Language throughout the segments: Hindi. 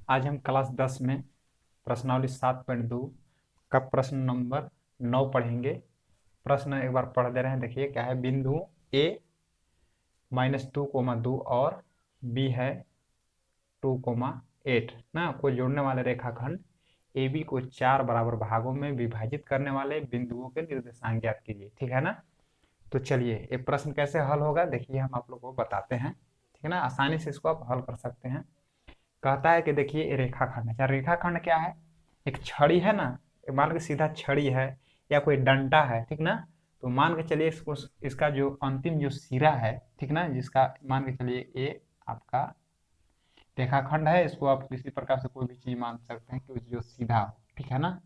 आज हम क्लास 10 में प्रश्नावली 7.2 का प्रश्न नंबर 9 पढ़ेंगे। प्रश्न एक बार पढ़ दे रहे हैं। देखिए क्या है। बिंदु ए -2, 2 और बी है 2, 8 ना को जोड़ने वाले रेखाखंड ए बी को 4 बराबर भागों में विभाजित करने वाले बिंदुओं के निर्देशांक ज्ञात कीजिए। ठीक है ना। तो चलिए ये प्रश्न कैसे हल होगा देखिए हम आप लोग को बताते हैं। ठीक है ना। आसानी से इसको आप हल कर सकते हैं। कहता है कि देखिए ये रेखाखंड है। रेखाखंड क्या है? एक छड़ी है ना। मान के सीधा छड़ी है या कोई डंडा है। ठीक ना। तो मान के चलिए इसको इसका जो अंतिम जो सिरा है, ठीक ना, जिसका मान के चलिए ये आपका रेखाखंड है। इसको आप किसी प्रकार से कोई भी चीज मान सकते हैं कि जो सीधा हो। ठीक है ना।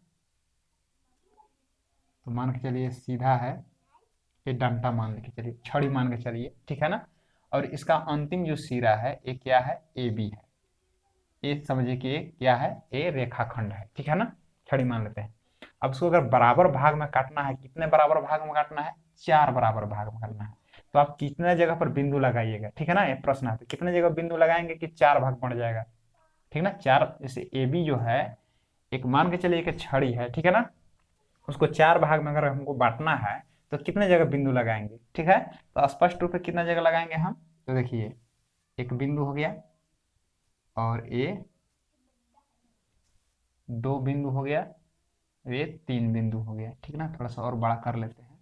तो मान के चलिए सीधा है, ये डंडा मान के चलिए, छड़ी मान के चलिए। ठीक है ना। और इसका अंतिम जो सिरा है ये क्या है? ए बी है। ये समझिए कि ये क्या है? ये रेखाखंड है। ठीक है ना। छड़ी मान लेते हैं। अब इसको अगर बराबर भाग में काटना है, कितने बराबर भाग में काटना है? 4 बराबर भाग में करना है। तो आप कितने जगह पर बिंदु लगाइएगा? ठीक है ना। ये प्रश्न है तो कितने जगह बिंदु लगाएंगे कि 4 भाग बन जाएगा? ठीक ना। 4 जैसे ए बी जो है, एक मान के चलिए एक छड़ी है। ठीक है ना। उसको 4 भाग में अगर हमको बांटना है तो कितने जगह बिंदु लगाएंगे? ठीक है। तो स्पष्ट रूप से कितना जगह लगाएंगे हम? तो देखिए एक बिंदु हो गया और ये 2 बिंदु हो गया, ये 3 बिंदु हो गया। ठीक ना। थोड़ा सा और बड़ा कर लेते हैं।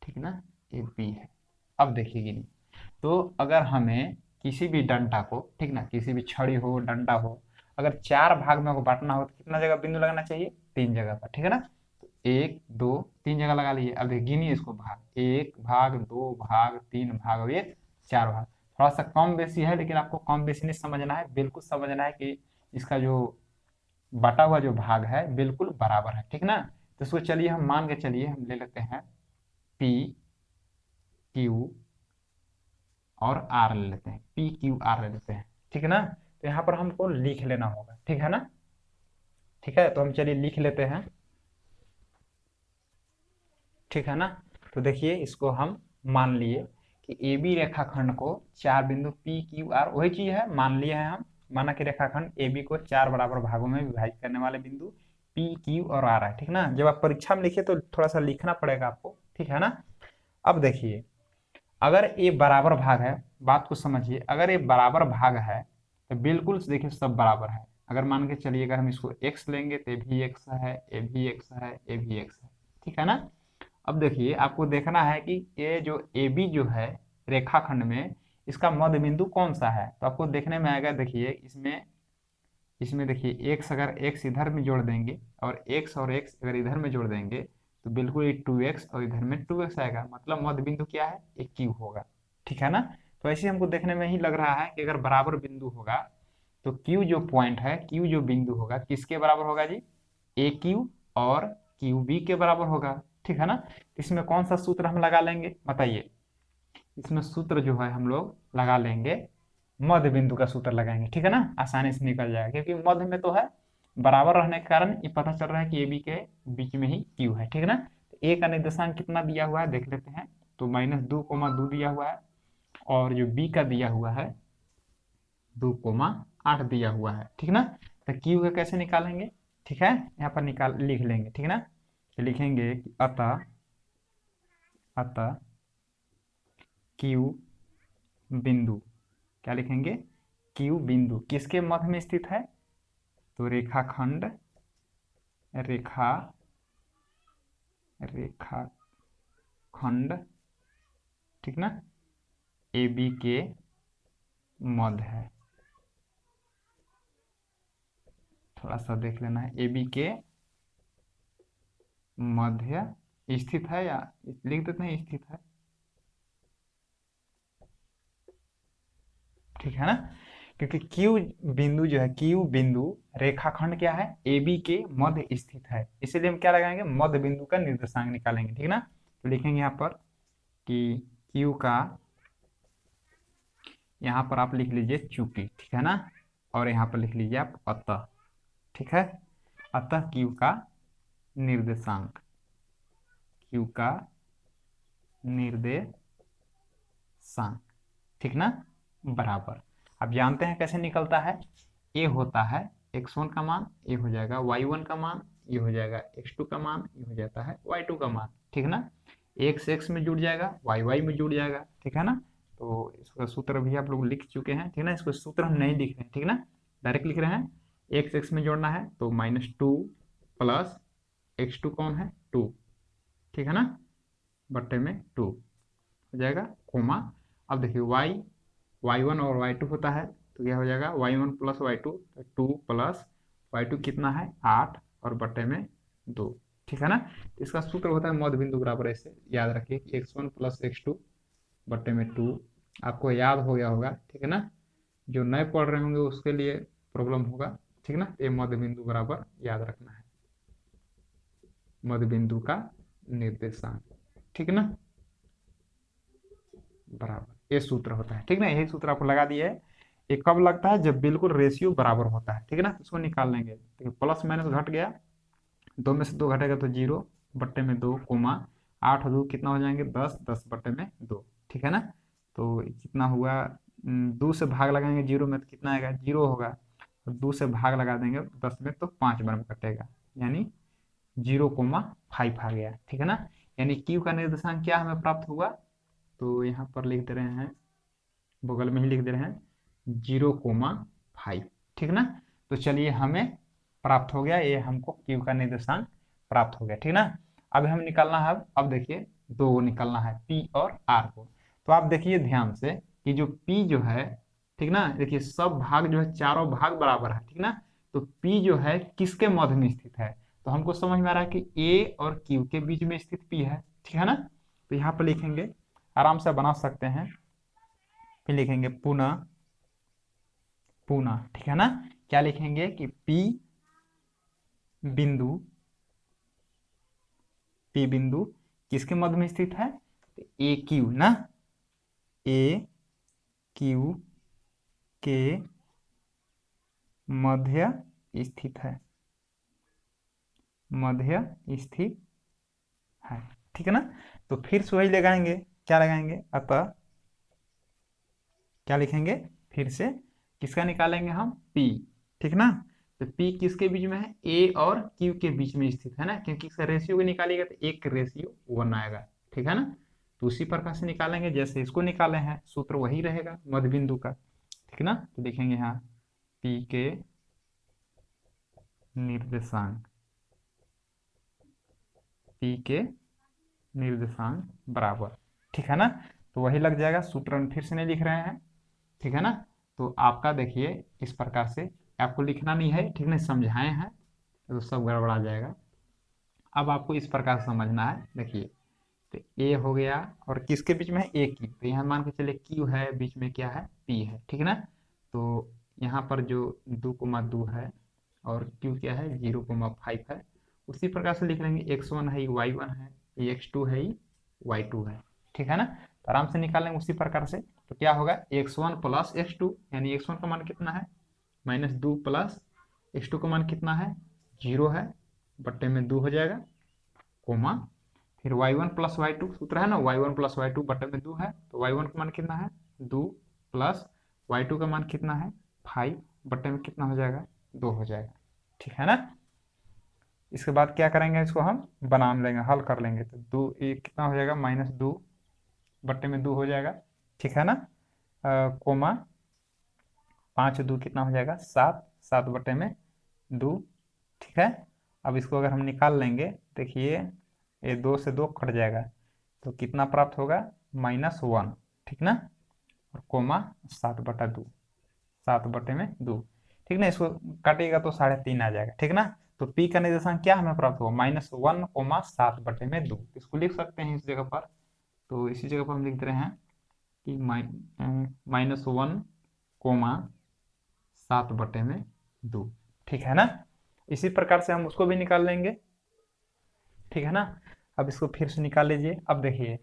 ठीक ना। ये बी है। अब देखिए गिनी। तो अगर हमें किसी भी डंडा को, ठीक ना, किसी भी छड़ी हो डंडा हो, अगर 4 भाग में को बांटना हो तो कितना जगह बिंदु लगाना चाहिए? 3 जगह पर। ठीक है ना। तो 1 2 3 जगह लगा लीजिए। अब देखिए गिनिए इसको भाग, 1 भाग 2 भाग 3 भाग और ये 4 भाग। थोड़ा सा कम बेसी है लेकिन आपको कम बेसी नहीं समझना है, बिल्कुल समझना है कि इसका जो बटा हुआ जो भाग है बिल्कुल बराबर है। ठीक ना। तो इसको चलिए हम मान के चलिए हम ले लेते हैं पी क्यू और आर ले लेते हैं, पी क्यू आर ले लेते हैं। ठीक है ना। तो यहाँ पर हमको लिख लेना होगा। ठीक है ना। ठीक है। तो हम चलिए लिख लेते हैं। ठीक है ना। तो देखिए इसको हम मान लिए कि ए बी रेखाखंड को 4 बिंदु पी क्यू आर, वही चीज है, मान लिए हैं हम। माना कि रेखाखंड ए बी को 4 बराबर भागों में विभाजित करने वाले बिंदु पी क्यू और आर है। ठीक ना। जब आप परीक्षा में लिखिए तो थोड़ा सा लिखना पड़ेगा आपको। ठीक है ना। अब देखिए अगर ये बराबर भाग है, बात को समझिए, अगर ये बराबर भाग है तो बिल्कुल देखिए सब बराबर है। अगर मान के चलिए अगर हम इसको x लेंगे तो ये भी x है, ये भी x है, ये भी x है। ठीक है ना। अब देखिए आपको देखना है कि ये जो ए बी जो है रेखाखंड में, इसका मध्य बिंदु कौन सा है। तो आपको देखने में आएगा। देखिए इसमें इसमें देखिए x अगर x इधर में जोड़ देंगे और x और x अगर इधर में जोड़ देंगे तो बिल्कुल ये 2x और इधर में 2x आएगा। मतलब मध्य बिंदु क्या है? एक क्यू होगा। ठीक है ना। तो ऐसे हमको देखने में ही लग रहा है कि अगर बराबर बिंदु होगा तो क्यू जो पॉइंट है, क्यू जो बिंदु होगा किसके बराबर होगा जी? ए क्यू और क्यू बी के बराबर होगा। ठीक है ना। इसमें कौन सा सूत्र हम लगा लेंगे बताइए? इसमें सूत्र जो है हम लोग लगा लेंगे, मध्य बिंदु का सूत्र लगाएंगे। ठीक है ना। आसानी से निकल जाएगा क्योंकि मध्य में तो है, बराबर रहने के कारण ये पता चल रहा है कि ए बी के बीच में ही क्यू है। ठीक है ना। तो ए का निर्देशांक कितना दिया हुआ है देख लेते हैं। तो -2, 2 दिया हुआ है और जो बी का दिया हुआ है 2, 8 दिया हुआ है। ठीक ना। तो क्यू का कैसे निकालेंगे? ठीक है। यहाँ पर निकाल लिख लेंगे। ठीक है ना। तो लिखेंगे कि अतः अतः क्यू बिंदु, क्या लिखेंगे? क्यू बिंदु किसके मध्य में स्थित है? तो रेखाखंड रेखा रेखाखंड, ठीक ना, ए बी के मध्य है। थोड़ा सा देख लेना है, ए बी के मध्य स्थित है, या लिख देते हैं स्थित है। ठीक है ना। क्योंकि क्यू बिंदु जो है, क्यू बिंदु रेखाखंड क्या है? ए बी के मध्य स्थित है, इसीलिए हम क्या लगाएंगे? मध्य बिंदु का निर्देशांक निकालेंगे। ठीक ना। तो लिखेंगे यहाँ पर कि क्यू का, यहाँ पर आप लिख लीजिए चूंकि। ठीक है ना। और यहाँ पर लिख लीजिए आप अतः। ठीक है। अतः क्यू का निर्देशांक, क्यू का निर्देशांक, ठीक ना, बराबर। आप जानते हैं कैसे निकलता है, ए होता है x1 का मान, ये हो जाएगा y1 का मान, ये हो जाएगा x2 का मान, ये हो जाता है y2 का मान, ठीक है ना। x x में जुड़ जाएगा, y y में जुड़ जाएगा, ठीक है ना। तो इसका सूत्र भी आप लोग लिख चुके हैं, ठीक है ना। इसको सूत्र हम नहीं लिख रहे हैं, ठीक है ना, डायरेक्ट लिख रहे हैं। x x में जोड़ना है तो -2 प्लस x2 कौन है 2, ठीक है ना, बट्टे में 2 हो जाएगा, कोमा। अब देखिए y1 और y2 होता है तो क्या हो जाएगा y1 plus y2, 2 plus y2 कितना है 8 और बट्टे में 2, ठीक है ना। तो इसका सूत्र होता है मध्य बिंदु बराबर, ऐसे याद रखिए कि x1 प्लस x2 बट्टे में 2, आपको याद हो गया होगा, ठीक है ना। जो नए पढ़ रहे होंगे उसके लिए प्रॉब्लम होगा, ठीक है ना। ये मध्य बिंदु बराबर याद रखना है, मध्य बिंदु का निर्देशांक, ठीक है ना, बराबर ये सूत्र होता है, ठीक ना। यही सूत्र आपको लगा दिया है। ये कब लगता है, जब बिल्कुल रेशियो बराबर होता है, ठीक है ना। इसको निकाल लेंगे, तो प्लस माइनस घट गया, 2 में से 2 घटेगा तो 0 बट्टे में 2, कोमा 8 2 कितना हो जाएंगे 10, 10 बट्टे में 2, ठीक है ना। तो कितना हुआ, 2 से भाग लगाएंगे 0 में तो कितना आएगा 0 होगा, और 2 से भाग लगा देंगे 10 में तो 5 बार में कटेगा, यानी 0,5 आ गया, ठीक है ना। यानी क्यू का निर्देशांक क्या हमें प्राप्त हुआ, तो यहाँ पर लिख दे रहे हैं, बगल में ही लिख दे रहे हैं 0,5, ठीक है ना। तो चलिए हमें प्राप्त हो गया, ये हमको क्यू का निर्देशांक प्राप्त हो गया, ठीक ना। अब हम निकालना है, अब देखिए दो निकालना है पी और आर को। तो आप देखिए ध्यान से कि जो पी जो है, ठीक ना, देखिए सब भाग जो है चारों भाग बराबर है, ठीक ना। तो पी जो है किसके मध्य में स्थित है, तो हमको समझ में आ रहा है कि ए और क्यू के बीच में स्थित पी है, ठीक है ना। तो यहाँ पर लिखेंगे, आराम से बना सकते हैं, फिर लिखेंगे पुनः पुनः, ठीक है ना। क्या लिखेंगे कि बिंदु पी बिंदु किसके मध्य में स्थित है, तो ए क्यू ना, ए क्यू के मध्य स्थित है, मध्य स्थित है, ठीक है ना। तो फिर से वही लगाएंगे, क्या लगाएंगे, अतः क्या लिखेंगे, फिर से किसका निकालेंगे हम पी, ठीक ना। तो पी किसके बीच में है, ए और क्यू के बीच में स्थित है ना, क्योंकि इसका रेशियो को निकालिएगा तो 1:1 आएगा, ठीक है ना। तो उसी प्रकार से निकालेंगे जैसे इसको निकाले हैं, सूत्र वही रहेगा मध्य बिंदु का, ठीक ना। तो देखेंगे यहाँ पी के निर्देशांक, पी के निर्देशांक बराबर, ठीक है ना। तो वही लग जाएगा, सूत्र हम फिर से नहीं लिख रहे हैं, ठीक है ना। तो आपका देखिए इस प्रकार से आपको लिखना नहीं है, ठीक है, समझाए हैं तो सब गड़बड़ा जाएगा। अब आपको इस प्रकार से समझना है, देखिए तो ए हो गया और किसके बीच में है, ए की, तो यहाँ मान के चले क्यू है, बीच में क्या है पी है, ठीक है ना। तो यहाँ पर जो 2,2 है और क्यू क्या है 0,5 है, उसी प्रकार से लिख लेंगे x1 है y1 है, x2 है y2 है, ठीक है ना। तो आराम से निकाल लेंगे उसी प्रकार से। तो क्या होगा x1 प्लस x2, यानी x1 का मान कितना है -2 प्लस x2 का मान कितना है 0 है, बट्टे में 2 हो जाएगा, कोमा फिर y1 प्लस y2 सूत्र है ना, y1 प्लस y2 बट्टे में 2 है, तो y1 का मान कितना है 2 प्लस y2 का मान कितना है 5 बट्टे में कितना हो जाएगा 2 हो जाएगा, ठीक है ना। इसके बाद क्या करेंगे, इसको हम बना लेंगे, हल कर लेंगे, तो 2 ये कितना हो जाएगा -2 बट्टे में 2 हो जाएगा, ठीक है ना। कोमा 5 2 कितना हो जाएगा 7, 7 बट्टे में 2, ठीक है। अब इसको अगर हम निकाल लेंगे, देखिए ये 2 से 2 कट जाएगा, तो कितना प्राप्त होगा -1, ठीक ना, और कोमा 7/2, 7 बट्टे में 2, ठीक ना। इसको काटिएगा तो 3.5 आ जाएगा, ठीक ना। तो पी का निर्देशांक क्या हमें प्राप्त हुआ -1, 7 बट्टे में 2, इसको लिख सकते हैं इस जगह पर। तो इसी जगह पर हम लिख दे रहे हैं कि -1, 7 बट्टे में 2, ठीक है ना। इसी प्रकार से हम उसको भी निकाल लेंगे, ठीक है ना। अब इसको फिर से निकाल लीजिए, अब देखिए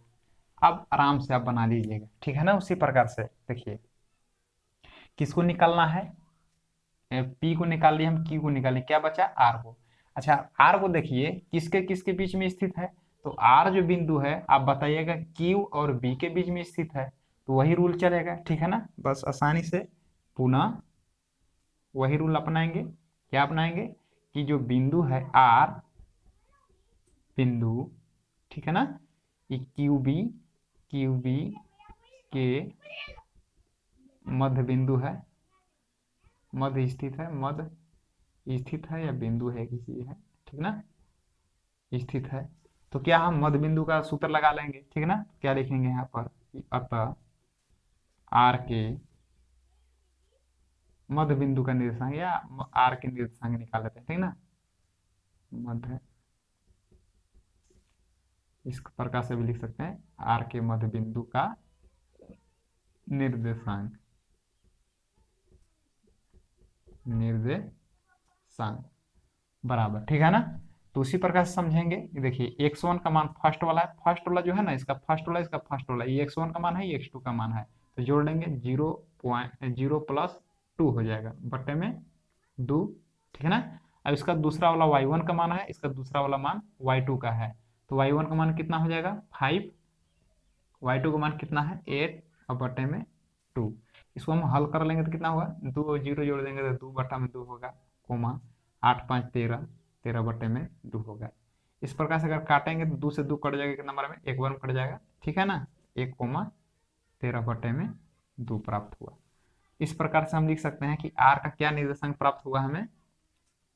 अब आराम से आप बना लीजिएगा, ठीक है ना। उसी प्रकार से देखिए किसको निकालना है, पी को निकाल लिया हम, क्यू को निकालें, क्या बचा आर को। अच्छा आर को देखिए किसके किसके बीच में स्थित है, तो आर जो बिंदु है आप बताइएगा क्यू और बी के बीच में स्थित है, तो वही रूल चलेगा, ठीक है ना। बस आसानी से पुनः वही रूल अपनाएंगे। क्या अपनाएंगे कि जो बिंदु है आर बिंदु, ठीक है ना, ये क्यू बी के मध्य बिंदु है, मध्य स्थित है या बिंदु है किसी है, ठीक ना, स्थित है। तो क्या हम मध्य बिंदु का सूत्र लगा लेंगे, ठीक है ना। क्या लिखेंगे यहाँ पर कि अतः आर के मध्य बिंदु का निर्देशांक या आर के निर्देशांक निकाल लेते हैं, ठीक ना। मध्य, इस प्रकार से भी लिख सकते हैं आर के मध्य बिंदु का निर्देशांक बराबर, ठीक है ना। तो उसी प्रकार से समझेंगे। देखिए x1 का मान फर्स्ट वाला है, फर्स्ट वाला जो है ना, इसका फर्स्ट वाला, इसका फर्स्ट वाला, ये x1 का मान है, ये x2 का मान है, तो जोड़ देंगे 0.0+2 हो जाएगा बट्टे में 2, ठीक है ना। अब इसका दूसरा वाला y1 का मान है, इसका दूसरा वाला मान y2 का है, तो y1 का मान कितना हो जाएगा 5, y2 का मान कितना है 8 और बट्टे में 2। इसको हम हल कर लेंगे तो कितना होगा, 2 और 0 जोड़ देंगे तो 2 बट्टा में 2 होगा, कोमा 8 5 13, 13 बट्टे में 2 होगा। इस प्रकार से अगर काटेंगे तो 2 से 2 कट जाएगा, कितना नंबर में 1 बार में कट जाएगा, ठीक है ना। 1, 13 बट्टे में 2 प्राप्त हुआ। इस प्रकार से हम लिख सकते हैं कि आर का क्या निर्देशांक प्राप्त हुआ हमें,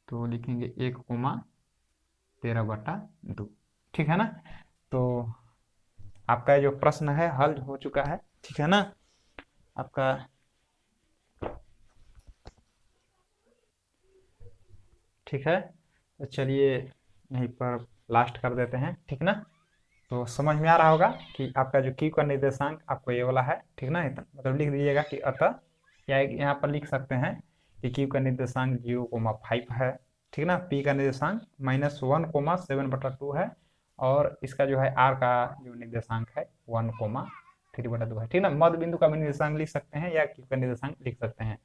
तो लिखेंगे 1,13/2, ठीक है ना। तो आपका जो प्रश्न है हल हो चुका है, ठीक है ना आपका। ठीक है, तो चलिए यहीं पर लास्ट कर देते हैं, ठीक ना। तो समझ में आ रहा होगा कि आपका जो क्यू का निर्देशांक आपको ये वाला है, ठीक ना। मतलब लिख दीजिएगा कि अतः, या यहाँ पर लिख सकते हैं कि क्यू का निर्देशांक 0,5 है, ठीक ना। पी का निर्देशांक -1,7/2 है, और इसका जो है आर का जो निर्देशांक है 1,3/2 है, ठीक ना। मध्य बिंदु का भी निर्देशांक लिख सकते हैं या क्यू का निर्देशांक लिख सकते हैं,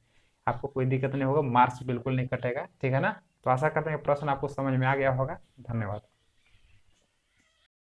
आपको कोई दिक्कत नहीं होगा, मार्क्स बिल्कुल नहीं कटेगा, ठीक है ना। तो आशा करते हैं प्रश्न आपको समझ में आ गया होगा। धन्यवाद।